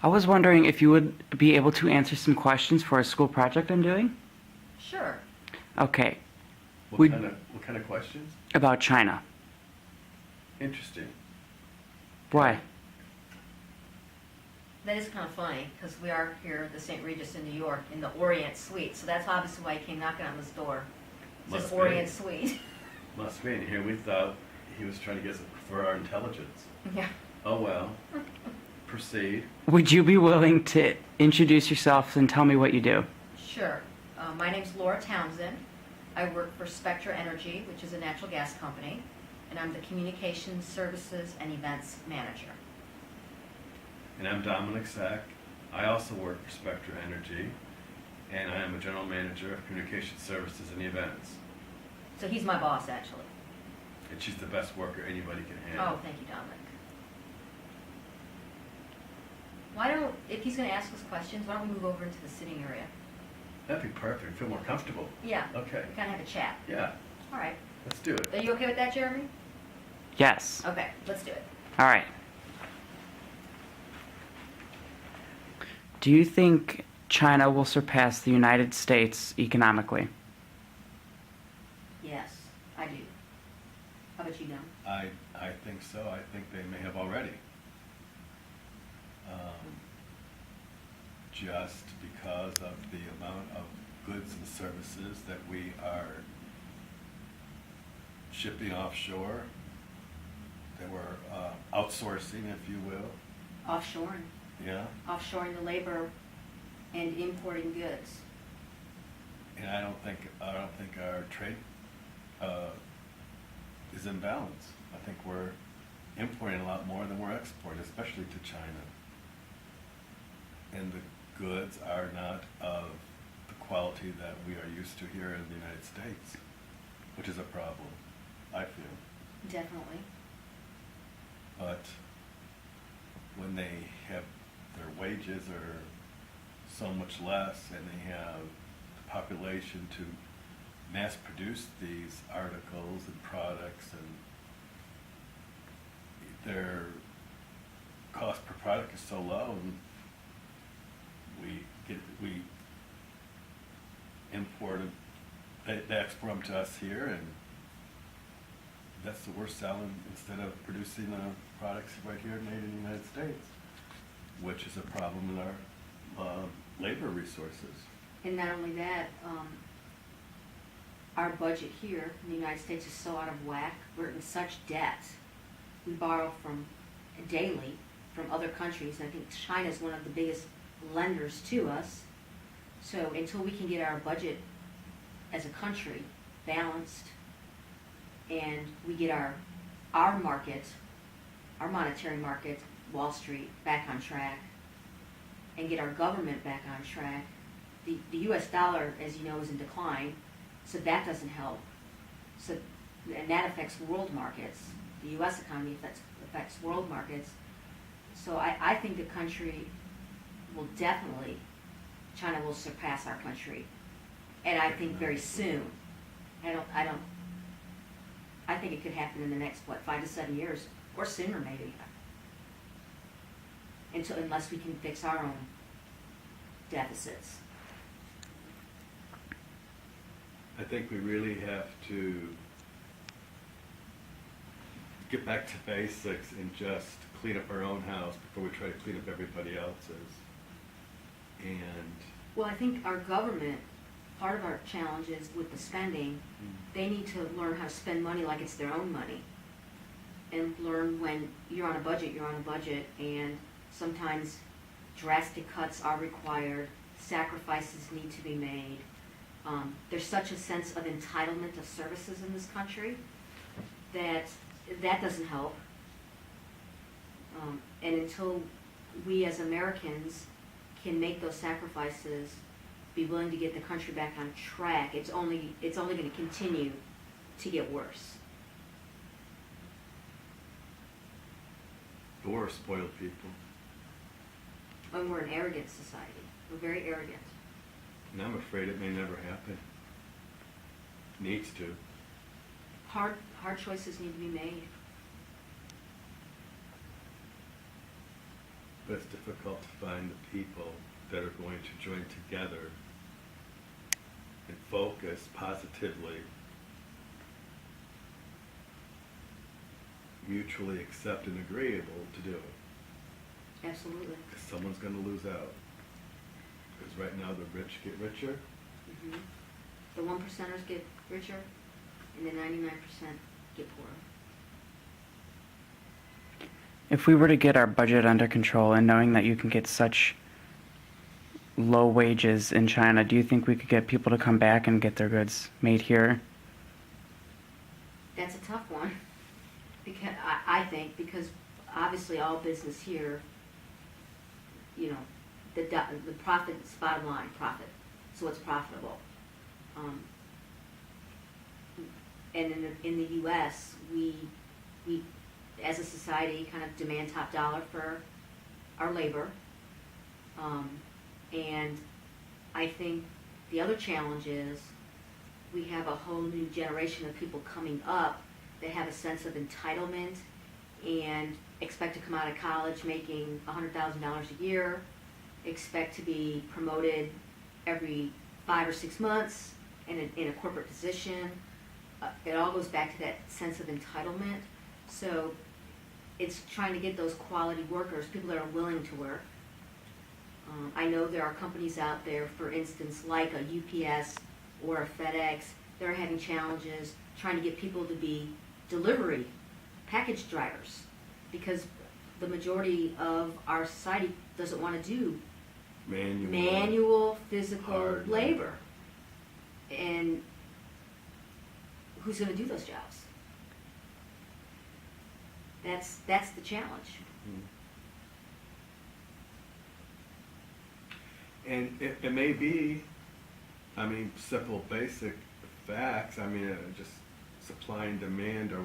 I was wondering if you would be able to answer some questions for a school project I'm doing. Sure. Okay, What We- kind of questions? about China. Interesting. Why? That is kind of funny, because we are here at the St. Regis in New York in the Orient Suite, so that's obviously why he came knocking on this door. It says Must be. Orient Suite. Must be. And here we thought he was trying to get us for our intelligence. Yeah. Oh well. Proceed. Would you be willing to introduce yourself and tell me what you do? Sure. My name's Laura Townsend. I work for Spectra Energy, which is a natural gas company, and I'm the Communications Services and Events Manager. And I'm Dominic Sack. I also work for Spectra Energy, and I am a general manager of communication services and events. So he's my boss, actually. And she's the best worker anybody can have. Oh, thank you, Dominic. Why don't, if he's going to ask us questions, why don't we move over into the sitting area? That'd be perfect. Feel more comfortable. Yeah. Okay. We kind of have a chat. Yeah. All right. Let's do it. Are you okay with that, Jeremy? Yes. Okay, let's do it. All right. Do you think China will surpass the United States economically? Yes, I do. How about you, Dom? I think so. I think they may have already. Just because of the amount of goods and services that we are shipping offshore, that we're outsourcing, if you will. Offshoring. Yeah. Offshoring the labor and importing goods. And I don't think our trade is in balance. I think we're importing a lot more than we're exporting, especially to China. And the goods are not of the quality that we are used to here in the United States, which is a problem, I feel. Definitely. But when they have, their wages are so much less and they have the population to mass produce these articles and products, and their cost per product is so low, and we import them, they export them to us here, and that's what we're selling instead of producing products right here made in the United States, which is a problem in our labor resources. And not only that, our budget here in the United States is so out of whack. We're in such debt. We borrow from daily from other countries. I think China is one of the biggest lenders to us. So until we can get our budget as a country balanced, and we get our market, our monetary market, Wall Street, back on track, and get our government back on track, the U.S. dollar, as you know, is in decline, so that doesn't help. So, and that affects world markets. The U.S. economy affects world markets. So I think the country will definitely, China will surpass our country, and I think very soon. I think it could happen in the next, 5 to 7 years, or sooner maybe. Unless we can fix our own deficits. I think we really have to get back to basics and just clean up our own house before we try to clean up everybody else's. And Well, I think our government, part of our challenge is with the spending, they need to learn how to spend money like it's their own money. And learn when you're on a budget, and sometimes drastic cuts are required, sacrifices need to be made. There's such a sense of entitlement of services in this country that doesn't help. And until we as Americans can make those sacrifices, be willing to get the country back on track, it's only going to continue to get worse. we're spoiled people. And we're an arrogant society. We're very arrogant. And I'm afraid it may never happen. Needs to. Hard choices need to be made. but it's difficult to find the people that are going to join together and focus positively, mutually accept and agreeable to do it. Absolutely. Because someone's going to lose out. Because right now the rich get richer. Hmm. The 1%ers get richer, and the 99% get poorer. If we were to get our budget under control and knowing that you can get such low wages in China, do you think we could get people to come back and get their goods made here? That's a tough one, because I think, because obviously all business here, you know, the profit is bottom line profit, so it's profitable. And in the U.S., we as a society kind of demand top dollar for our labor, and I think the other challenge is we have a whole new generation of people coming up that have a sense of entitlement and expect to come out of college making $100,000 a year, expect to be promoted every 5 or 6 months in a corporate position. It all goes back to that sense of entitlement. So it's trying to get those quality workers, people that are willing to work. I know there are companies out there, for instance, like a UPS or a FedEx, that are having challenges trying to get people to be delivery package drivers, because the majority of our society doesn't want to do manual physical hard labor. And who's going to do those jobs? That's the challenge. And it may be, I mean, simple, basic facts, I mean, just supply and demand or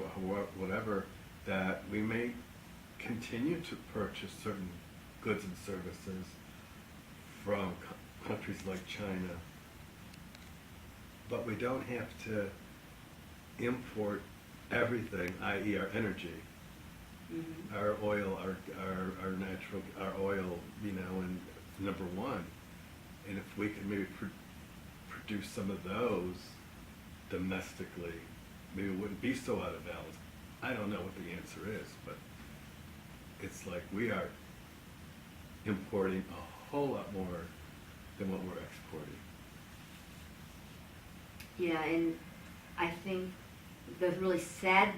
whatever, that we may continue to purchase certain goods and services from countries like China, but we don't have to import everything, i.e. our energy, our oil, our natural, our oil, you know, and number one. And if we could maybe produce some of those domestically, maybe it wouldn't be so out of balance. I don't know what the answer is, but it's like we are importing a whole lot more than what we're exporting. Yeah, and I think the really sad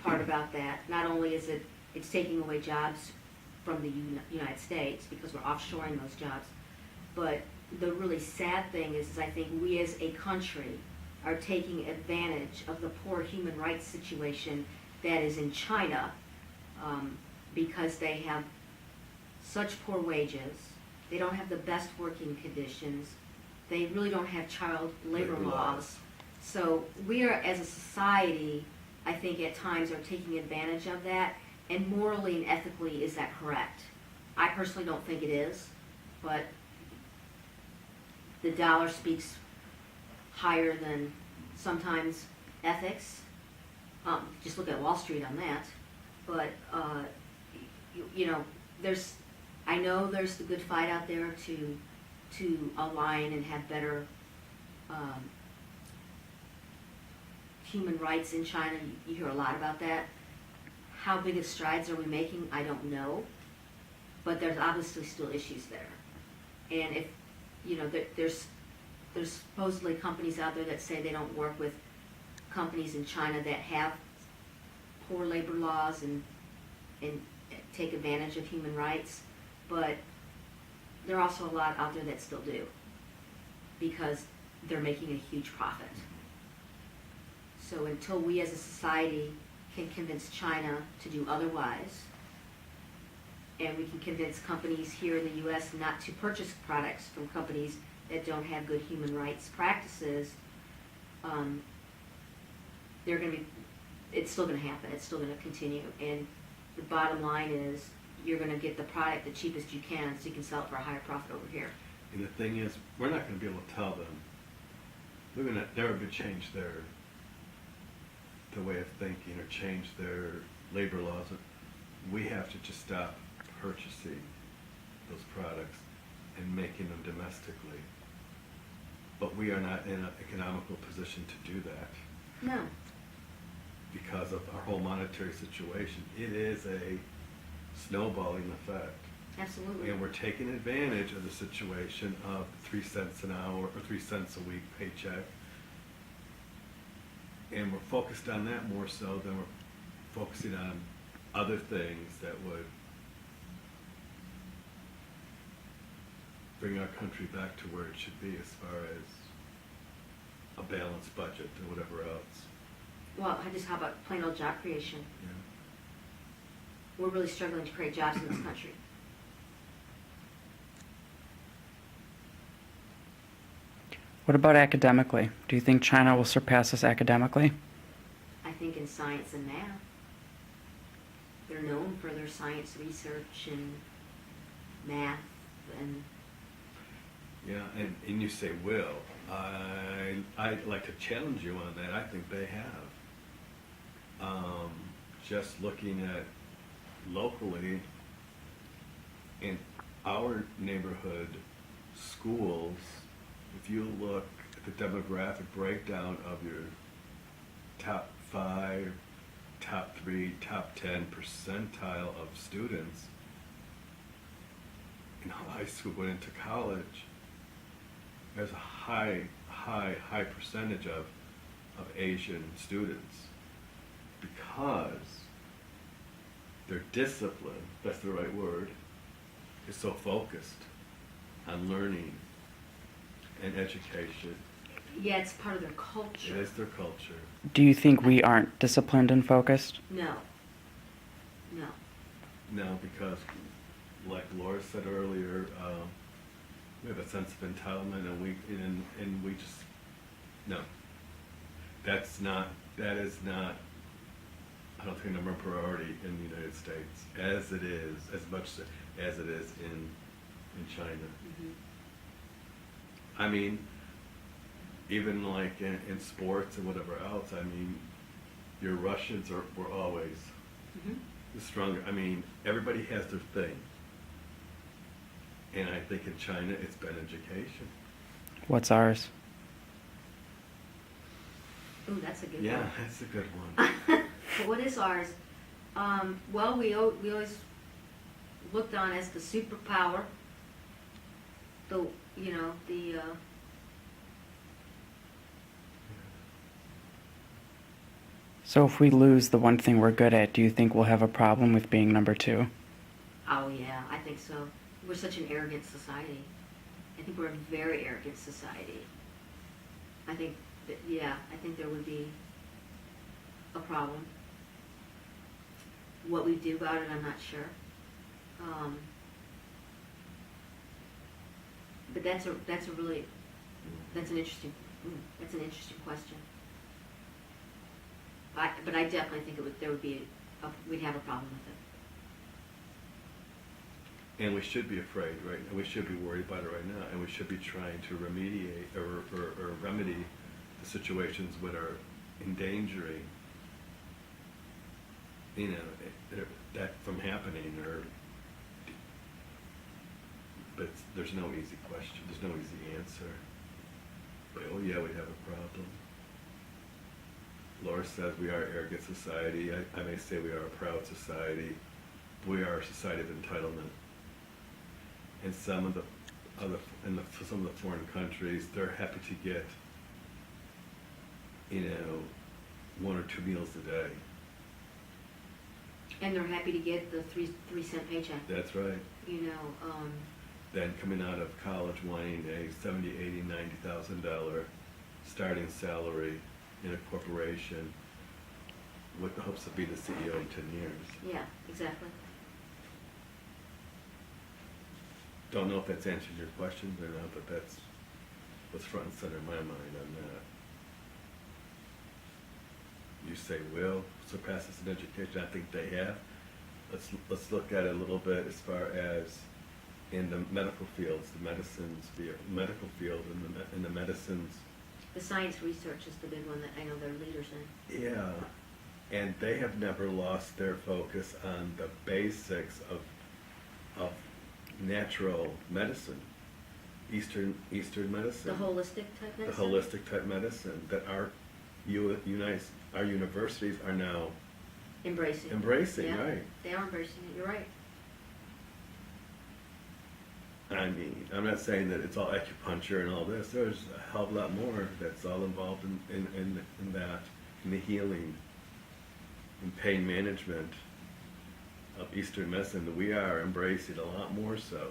part about that, not only is it's taking away jobs from the United States because we're offshoring those jobs, but the really sad thing is I think we as a country are taking advantage of the poor human rights situation that is in China, because they have such poor wages, they don't have the best working conditions, they really don't have child labor laws. So we are, as a society, I think at times are taking advantage of that, and morally and ethically, is that correct? I personally don't think it is, but the dollar speaks higher than sometimes ethics. Just look at Wall Street on that. But, you know, I know there's the good fight out there to align and have better human rights in China. You hear a lot about that. How big of strides are we making? I don't know. But there's obviously still issues there. And if, you know, there's supposedly companies out there that say they don't work with companies in China that have poor labor laws and take advantage of human rights. But there are also a lot out there that still do, because they're making a huge profit. So until we as a society can convince China to do otherwise, and we can convince companies here in the U.S. not to purchase products from companies that don't have good human rights practices, it's still going to happen. It's still going to continue. And the bottom line is, you're going to get the product the cheapest you can, so you can sell it for a higher profit over here. And the thing is, we're not going to be able to tell them. We're never going to change their way of thinking or change their labor laws. We have to just stop purchasing those products and making them domestically. But we are not in an economical position to do that No, because of our whole monetary situation. It is a snowballing effect. absolutely. And we're taking advantage of the situation of 3 cents an hour or 3 cents a week paycheck. And we're focused on that more so than we're focusing on other things that would bring our country back to where it should be as far as a balanced budget or whatever else. Well, how about plain old job creation? Yeah. We're really struggling to create jobs in this country. What about academically? Do you think China will surpass us academically? I think in science and math, they're known for their science research and math and Yeah, and you say will. I'd like to challenge you on that. I think they have. Just looking at locally in our neighborhood schools, if you look at the demographic breakdown of your top 5, top 3, top 10 percentile of students in high school going into college, there's a high percentage of Asian students because their discipline, that's the right word, is so focused on learning and education. yeah, it's part of their It culture. is their culture. Do you think we aren't disciplined and focused? No, no. No, because like Laura said earlier, we have a sense of entitlement and we just, no. That is not, I don't think, number one priority in the United States as it is, as much as it is in China. Mhm. I mean, even like in sports and whatever else, I mean, your Russians were always Mhm. the stronger. I mean, everybody has their thing. And I think in China, it's been education. What's ours? Ooh, that's a good Yeah, one. that's a good one. But what is ours? Well, we always looked on as the superpower. The So if we lose the one thing we're good at, do you think we'll have a problem with being number 2? oh yeah, I think so. We're such an arrogant society. I think we're a very arrogant society. I think that, yeah, I think there would be a problem. What we do about it, I'm not sure. But that's an interesting question. But I definitely think we'd have a problem with it. And we should be afraid, right? And we should be worried about it right now. And we should be trying to remediate or remedy the situations that are endangering, that from happening. But there's no easy question. There's no easy answer. But, oh yeah, we have a problem. Laura says we are an arrogant society. I may say we are a proud society. We are a society of entitlement. And some of the foreign countries, they're happy to get, 1 or 2 meals a day. And they're happy to get the 3-cent paycheck. That's right. Then coming out of college wanting a $70,000, $80,000, $90,000 starting salary in a corporation with the hopes of being the CEO in 10 years. Yeah, exactly. Don't know if that's answered your questions or not, but that's what's front and center in my mind on that. You say will surpass us in education. I think they have. Let's look at it a little bit as far as in the medical fields, the medical field and the medicines. The science research is the big one that I know they're leaders in. Yeah, and they have never lost their focus on the basics of natural medicine, Eastern The medicine, holistic type the medicine? holistic type medicine that our universities are now Embracing. embracing, Yeah, right? they are embracing it, you're right. I mean, I'm not saying that it's all acupuncture and all this. There's a hell of a lot more that's all involved in that, in the healing and pain management of Eastern medicine. We are embracing a lot more so.